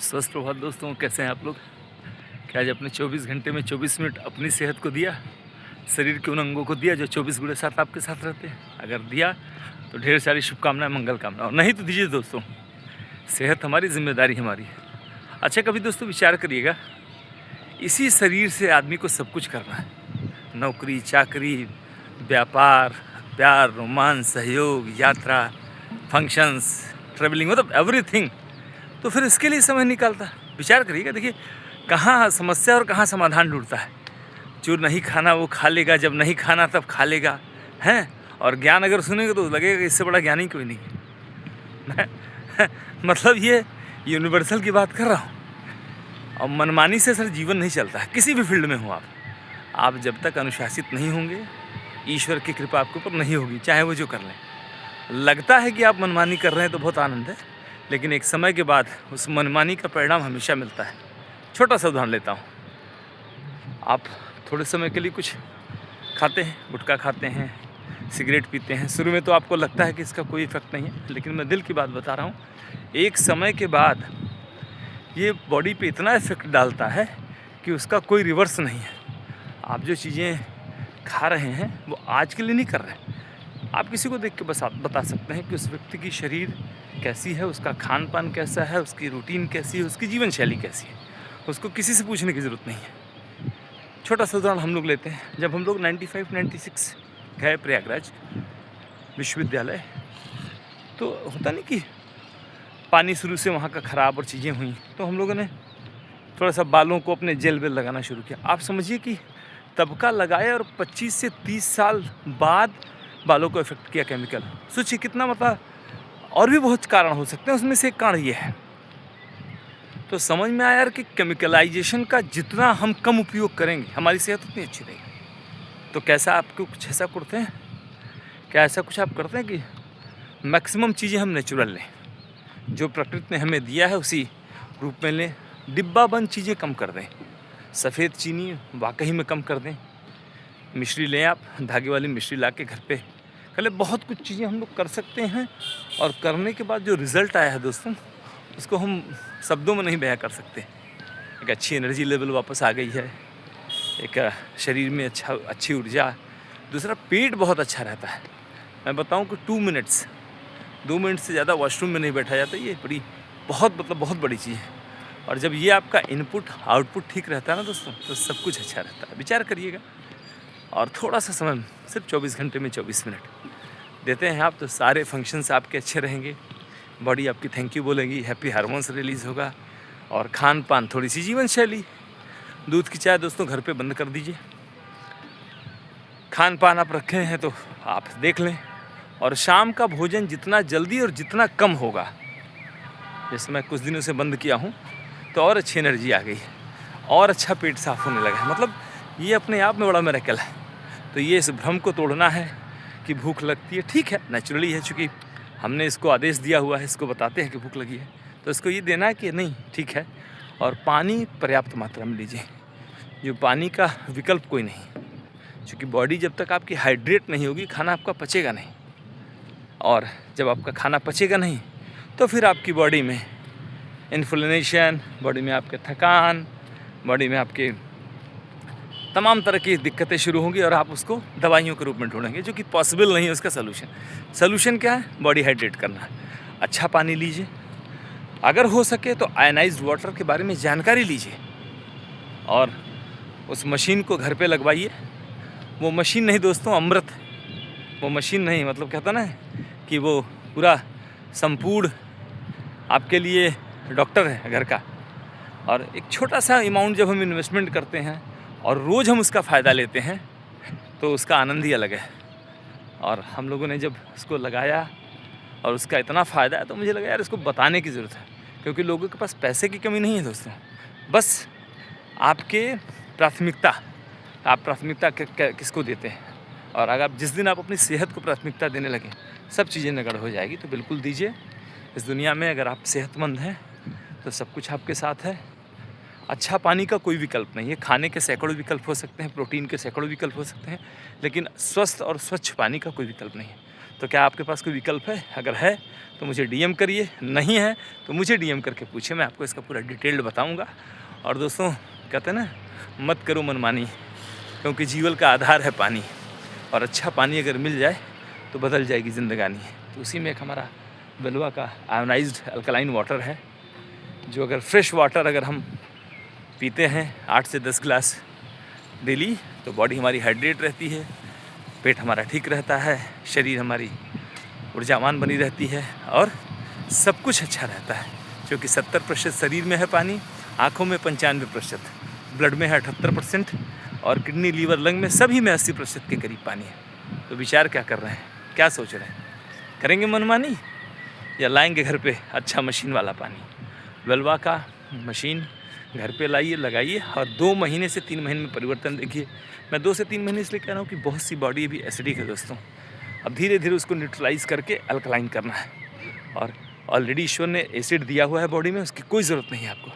स्वस्थ प्रभात दोस्तों, कैसे हैं आप लोग। क्या आज अपने 24 घंटे में 24 मिनट अपनी सेहत को दिया, शरीर के उन अंगों को दिया जो 24 गुणे साथ आपके साथ रहते हैं। अगर दिया तो ढेर सारी शुभकामनाएं, मंगल कामना, और नहीं तो दीजिए दोस्तों। सेहत हमारी, जिम्मेदारी हमारी है। अच्छा, कभी दोस्तों विचार करिएगा, इसी शरीर से आदमी को सब कुछ करना है। नौकरी चाकरी, व्यापार, प्यार, रोमांस, सहयोग, यात्रा, फंक्शंस, ट्रेवलिंग, मतलब एवरीथिंग। तो फिर इसके लिए समय निकालता है। विचार करिएगा, देखिए कहाँ समस्या और कहाँ समाधान ढूंढता है। जो नहीं खाना वो खा लेगा, जब नहीं खाना तब खा लेगा, हैं। और ज्ञान अगर सुनेंगे तो लगेगा कि इससे बड़ा ज्ञानी कोई नहीं है। मतलब ये यूनिवर्सल की बात कर रहा हूँ। और मनमानी से सर जीवन नहीं चलता है, किसी भी फील्ड में हो आप जब तक अनुशासित नहीं होंगे, ईश्वर की कृपा आपके ऊपर नहीं होगी, चाहे वो जो कर लें। लगता है कि आप मनमानी कर रहे हैं तो बहुत आनंद है, लेकिन एक समय के बाद उस मनमानी का परिणाम हमेशा मिलता है। छोटा सा उदाहरण लेता हूँ। आप थोड़े समय के लिए कुछ खाते हैं, गुटखा खाते हैं, सिगरेट पीते हैं। शुरू में तो आपको लगता है कि इसका कोई इफेक्ट नहीं है, लेकिन मैं दिल की बात बता रहा हूँ, एक समय के बाद ये बॉडी पे इतना इफेक्ट डालता है कि उसका कोई रिवर्स नहीं है। आप जो चीज़ें खा रहे हैं वो आज के लिए नहीं कर रहे हैं। आप किसी को देख के बस आप बता सकते हैं कि उस व्यक्ति की शरीर कैसी है, उसका खान पान कैसा है, उसकी रूटीन कैसी है, उसकी जीवन शैली कैसी है। उसको किसी से पूछने की ज़रूरत नहीं है। छोटा सा उदाहरण हम लोग लेते हैं। जब हम लोग 95-96 गए प्रयागराज विश्वविद्यालय, तो होता नहीं कि पानी शुरू से वहाँ का ख़राब और चीज़ें हुई, तो हम लोगों ने थोड़ा सा बालों को अपने जेल वेल लगाना शुरू किया। आप समझिए कि तब का लगाया और 25 से 30 साल बाद बालों को इफेक्ट किया केमिकल। सोचिए कितना, मतलब और भी बहुत कारण हो सकते हैं, उसमें से एक कारण ये है। तो समझ में आया यार कि केमिकलाइजेशन का जितना हम कम उपयोग करेंगे, हमारी सेहत उतनी अच्छी रहेगी। तो कैसा आपको कुछ ऐसा करते हैं, क्या ऐसा कुछ आप करते हैं कि मैक्सिमम चीज़ें हम नेचुरल लें, जो प्रकृति ने हमें दिया है उसी रूप में लें। डिब्बा बंद चीज़ें कम कर दें, सफ़ेद चीनी वाकई में कम कर दें। मिश्री लें, आप धागे वाली मिश्री ला के घर पे कल। बहुत कुछ चीज़ें हम लोग कर सकते हैं, और करने के बाद जो रिज़ल्ट आया है दोस्तों, उसको हम शब्दों में नहीं बयां कर सकते। एक अच्छी एनर्जी लेवल वापस आ गई है, एक शरीर में अच्छी ऊर्जा। दूसरा, पेट बहुत अच्छा रहता है। मैं बताऊं कि 2 मिनट से ज़्यादा वॉशरूम में नहीं बैठा जाता। ये बहुत बड़ी चीज़ है। और जब ये आपका इनपुट आउटपुट ठीक रहता है ना दोस्तों, तो सब कुछ अच्छा रहता है। विचार करिएगा, और थोड़ा सा समय, सिर्फ 24 घंटे में 24 मिनट देते हैं आप, तो सारे फंक्शंस आपके अच्छे रहेंगे। बॉडी आपकी थैंक यू बोलेगी, हैप्पी हार्मोन्स रिलीज़ होगा। और खान पान, थोड़ी सी जीवन शैली, दूध की चाय दोस्तों घर पे बंद कर दीजिए। खान पान आप रखे हैं तो आप देख लें। और शाम का भोजन जितना जल्दी और जितना कम होगा, जैसे मैं कुछ दिनों से बंद किया हूँ, तो और अच्छी एनर्जी आ गई है, और अच्छा पेट साफ होने लगा है। मतलब ये अपने आप में बड़ा मिरेकल है। तो ये इस भ्रम को तोड़ना है कि भूख लगती है। ठीक है, नेचुरली है, चूँकि हमने इसको आदेश दिया हुआ है, इसको बताते हैं कि भूख लगी है, तो इसको ये देना है कि नहीं, ठीक है। और पानी पर्याप्त मात्रा में लीजिए। जो पानी का विकल्प कोई नहीं, क्योंकि बॉडी जब तक आपकी हाइड्रेट नहीं होगी, खाना आपका पचेगा नहीं। और जब आपका खाना पचेगा नहीं, तो फिर आपकी बॉडी में इन्फ्लेमेशन, बॉडी में आपके थकान, बॉडी में आपके तमाम तरह की दिक्कतें शुरू होंगी, और आप उसको दवाइयों के रूप में ढूंढेंगे, जो कि पॉसिबल नहीं है। उसका सलूशन क्या है? बॉडी हाइड्रेट करना है। अच्छा पानी लीजिए, अगर हो सके तो आयनाइज्ड वाटर के बारे में जानकारी लीजिए, और उस मशीन को घर पे लगवाइए। वो मशीन नहीं दोस्तों, अमृत। वो मशीन नहीं, मतलब कहता ना कि वो पूरा संपूर्ण आपके लिए डॉक्टर है घर का। और एक छोटा सा अमाउंट जब हम इन्वेस्टमेंट करते हैं और रोज़ हम उसका फ़ायदा लेते हैं, तो उसका आनंद ही अलग है। और हम लोगों ने जब उसको लगाया और उसका इतना फ़ायदा है, तो मुझे लगा यार इसको बताने की ज़रूरत है, क्योंकि लोगों के पास पैसे की कमी नहीं है दोस्तों। बस आपके प्राथमिकता, आप प्राथमिकता किसको देते हैं। और अगर जिस दिन आप अपनी सेहत को प्राथमिकता देने लगें, सब चीज़ें नगण्य हो जाएगी। तो बिल्कुल दीजिए। इस दुनिया में अगर आप सेहतमंद हैं तो सब कुछ आपके साथ है। अच्छा पानी का कोई विकल्प नहीं है। खाने के सैकड़ों विकल्प हो सकते हैं, प्रोटीन के सैकड़ों विकल्प हो सकते हैं, लेकिन स्वस्थ और स्वच्छ पानी का कोई विकल्प नहीं है। तो क्या आपके पास कोई विकल्प है? अगर है तो मुझे डीएम करिए, नहीं है तो मुझे डीएम करके पूछिए, मैं आपको इसका पूरा डिटेल्ड बताऊँगा। और दोस्तों कहते हैं ना, मत करो मनमानी, क्योंकि जीवन का आधार है पानी, और अच्छा पानी अगर मिल जाए तो बदल जाएगी ज़िंदगानी। तो उसी में एक हमारा बेलवा का आयोनाइज्ड अल्कलाइन वाटर है, जो अगर फ्रेश वाटर अगर हम पीते हैं 8 से 10 ग्लास डेली, तो बॉडी हमारी हाइड्रेट रहती है, पेट हमारा ठीक रहता है, शरीर हमारी ऊर्जावान बनी रहती है और सब कुछ अच्छा रहता है। क्योंकि 70% शरीर में है पानी, आँखों में 95%, ब्लड में है 78% और किडनी, लीवर, लंग में सभी में 80% के करीब पानी है। तो विचार क्या कर रहे हैं, क्या सोच रहे हैं? करेंगे मनमानी या लाएंगे घर पे अच्छा मशीन वाला पानी? वेलवा का मशीन घर पे लाइए, लगाइए और 2 महीने से 3 महीने में परिवर्तन देखिए। मैं 2 से 3 महीने इसलिए कह रहा हूँ कि बहुत सी बॉडी भी एसिडिक है दोस्तों। अब धीरे धीरे उसको न्यूट्रलाइज करके अल्कलाइन करना है, और ऑलरेडी ईश्वर ने एसिड दिया हुआ है बॉडी में, उसकी कोई ज़रूरत नहीं है आपको।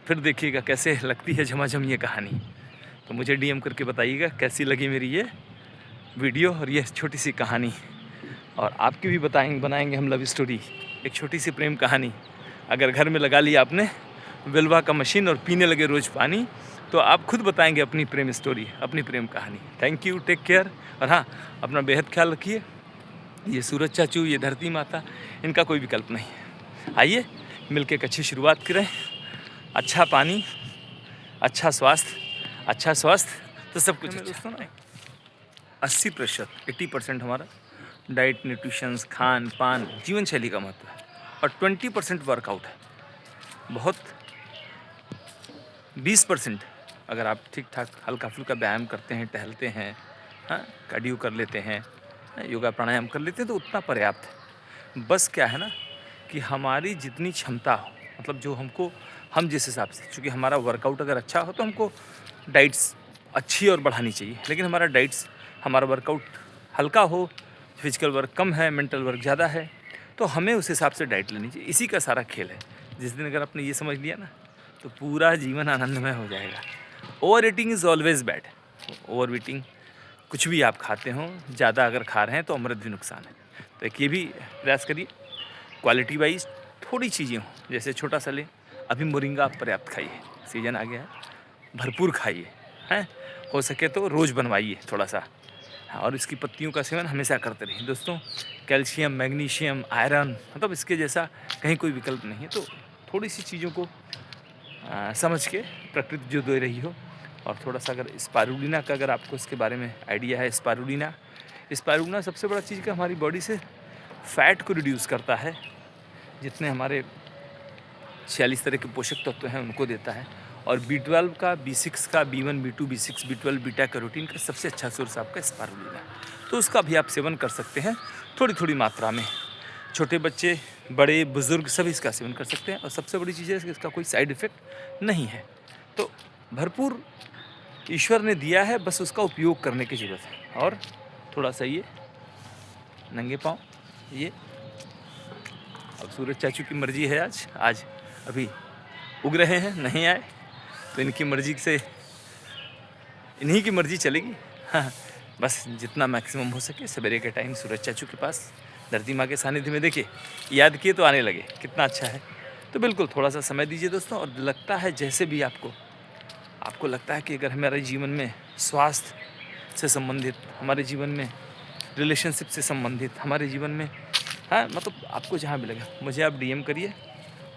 फिर देखिएगा कैसे लगती है झमाझम ये कहानी। तो मुझे डीएम करके बताइएगा कैसी लगी मेरी ये वीडियो और ये छोटी सी कहानी। और आपकी भी बनाएंगे हम लव स्टोरी, एक छोटी सी प्रेम कहानी। अगर घर में लगा लिया आपने वेलवा का मशीन और पीने लगे रोज़ पानी, तो आप खुद बताएंगे अपनी प्रेम स्टोरी, अपनी प्रेम कहानी। Thank you, take care. और हाँ, अपना बेहद ख्याल रखिए। ये सूरज चाचू, ये धरती माता, इनका कोई विकल्प नहीं है। आइए मिलकर एक अच्छी शुरुआत करें। अच्छा पानी, अच्छा स्वास्थ्य तो सब कुछ दोस्तों ना। 80% 80% हमारा डाइट, न्यूट्रिशंस, खान पान, जीवन शैली का महत्व है, और 20% वर्कआउट है। बहुत 20% अगर आप ठीक ठाक हल्का फुल्का व्यायाम करते हैं, टहलते हैं, हाँ, कार्डियो कर लेते हैं, योगा प्राणायाम कर लेते हैं, तो उतना पर्याप्त है। बस क्या है ना कि हमारी जितनी क्षमता हो, मतलब जो हमको, हम जिस हिसाब से, चूँकि हमारा वर्कआउट अगर अच्छा हो तो हमको डाइट्स अच्छी और बढ़ानी चाहिए। लेकिन हमारा वर्कआउट हल्का हो, फिजिकल वर्क कम है, मेंटल वर्क ज़्यादा है, तो हमें उस हिसाब से डाइट लेनी चाहिए। इसी का सारा खेल है। जिस दिन अगर आपने ये समझ लिया ना, तो पूरा जीवन आनंदमय हो जाएगा। Over eating is always bad. Over eating, कुछ भी आप खाते हो, ज़्यादा अगर खा रहे हैं तो अमृत भी नुकसान है। तो एक ये भी प्रयास करिए, क्वालिटी वाइज थोड़ी चीज़ें हों, जैसे छोटा सा लें, अभी मोरिंगा आप पर्याप्त खाइए, सीजन आ गया है, भरपूर खाइए, हैं, हो सके तो रोज़ बनवाइए थोड़ा सा, और इसकी पत्तियों का सेवन हमेशा करते रहिए दोस्तों। कैल्शियम, मैग्नीशियम, आयरन, मतलब इसके जैसा कहीं कोई विकल्प नहीं है। तो थोड़ी सी चीज़ों को समझ के प्रकृति जो दे रही हो, और थोड़ा सा अगर स्पारुलिना का अगर आपको इसके बारे में आइडिया है, स्पारुलिना सबसे बड़ा चीज़ का हमारी बॉडी से फैट को रिड्यूस करता है। जितने हमारे 46 तरह के पोषक तत्व हैं उनको देता है, और B12 का, B6 का, B1, B2, B6, B12, beta carotene का सबसे अच्छा सोर्स आपका स्पारुलिना, तो उसका भी आप सेवन कर सकते हैं थोड़ी थोड़ी मात्रा में। छोटे बच्चे, बड़े बुज़ुर्ग सभी इसका सेवन कर सकते हैं, और सबसे बड़ी चीज़ है कि इसका कोई साइड इफ़ेक्ट नहीं है। तो भरपूर ईश्वर ने दिया है, बस उसका उपयोग करने की ज़रूरत है। और थोड़ा सा ये नंगे पाँव, ये अब सूरज चाचू की मर्ज़ी है, आज अभी उग रहे हैं, नहीं आए तो इनकी मर्ज़ी से, इन्हीं की मर्ज़ी चलेगी। हाँ, बस जितना मैक्सिमम हो सके सवेरे के टाइम सूरज चाचू के पास, धरती माँ के सानिध्य में, देखिए याद किए तो आने लगे, कितना अच्छा है। तो बिल्कुल थोड़ा सा समय दीजिए दोस्तों। और लगता है जैसे भी आपको लगता है कि अगर हमारे जीवन में स्वास्थ्य से संबंधित, हमारे जीवन में रिलेशनशिप से संबंधित, हमारे जीवन में, हाँ, मतलब आपको जहाँ भी लगे, मुझे आप डीएम करिए।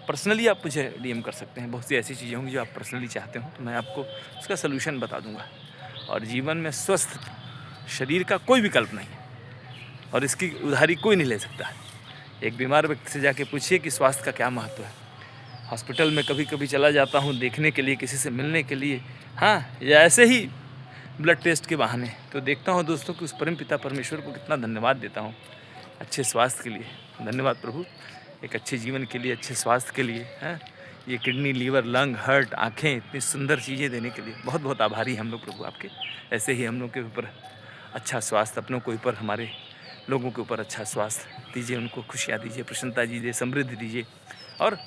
पर्सनली आप मुझे डीएम कर सकते हैं। बहुत सी ऐसी चीज़ें होंगी जो आप पर्सनली चाहते हो, तो मैं आपको उसका सलूशन बता दूंगा। और जीवन में स्वस्थ शरीर का कोई विकल्प नहीं है, और इसकी उधारी कोई नहीं ले सकता है। एक बीमार व्यक्ति से जाके पूछिए कि स्वास्थ्य का क्या महत्व है। हॉस्पिटल में कभी कभी चला जाता हूँ देखने के लिए, किसी से मिलने के लिए, हाँ, या ऐसे ही ब्लड टेस्ट के बहाने, तो देखता हूँ दोस्तों कि उस परम पिता परमेश्वर को कितना धन्यवाद देता हूँ अच्छे स्वास्थ्य के लिए। धन्यवाद प्रभु, एक अच्छे जीवन के लिए, अच्छे स्वास्थ्य के लिए, हैं, ये किडनी, लीवर, लंग, हार्ट, आँखें, इतनी सुंदर चीज़ें देने के लिए बहुत बहुत आभारी हम लोग प्रभु आपके। ऐसे ही हम लोग के ऊपर अच्छा स्वास्थ्य, अपनों के ऊपर, हमारे लोगों के ऊपर अच्छा स्वास्थ्य दीजिए, उनको खुशियाँ दीजिए, प्रसन्नता दीजिए, समृद्धि दीजिए, और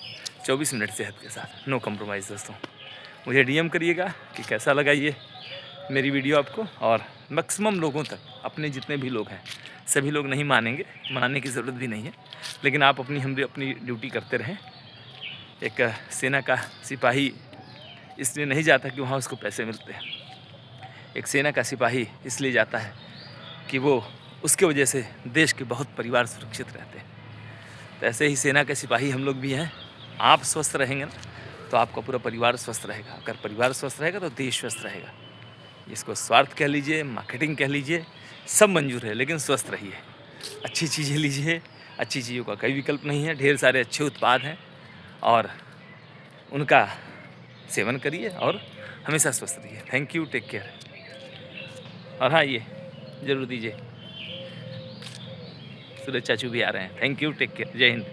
24 मिनट सेहत के साथ, नो कम्प्रोमाइज़ दोस्तों। मुझे डीएम करिएगा कि कैसा लगा ये मेरी वीडियो आपको और मैक्सिमम लोगों तक, अपने जितने भी लोग हैं, सभी लोग नहीं मानेंगे, मनाने की ज़रूरत भी नहीं है, लेकिन आप हम भी अपनी ड्यूटी करते रहें। एक सेना का सिपाही इसलिए नहीं जाता कि वहाँ उसको पैसे मिलते हैं। एक सेना का सिपाही इसलिए जाता है कि वो उसके वजह से देश के बहुत परिवार सुरक्षित रहते हैं। तो ऐसे ही सेना के सिपाही हम लोग भी हैं। आप स्वस्थ रहेंगे ना, तो आपका पूरा परिवार स्वस्थ रहेगा। अगर परिवार स्वस्थ रहेगा तो देश स्वस्थ रहेगा। इसको स्वार्थ कह लीजिए, मार्केटिंग कह लीजिए, सब मंजूर है, लेकिन स्वस्थ रहिए। अच्छी चीज़ें लीजिए, अच्छी चीज़ों का कोई विकल्प नहीं है। ढेर सारे अच्छे उत्पाद हैं और उनका सेवन करिए और हमेशा स्वस्थ रहिए। Thank you, take care. और हाँ, ये ज़रूर दीजिए। सूरज चाचू भी आ रहे हैं। थैंक यू, टेक केयर, जय हिंद।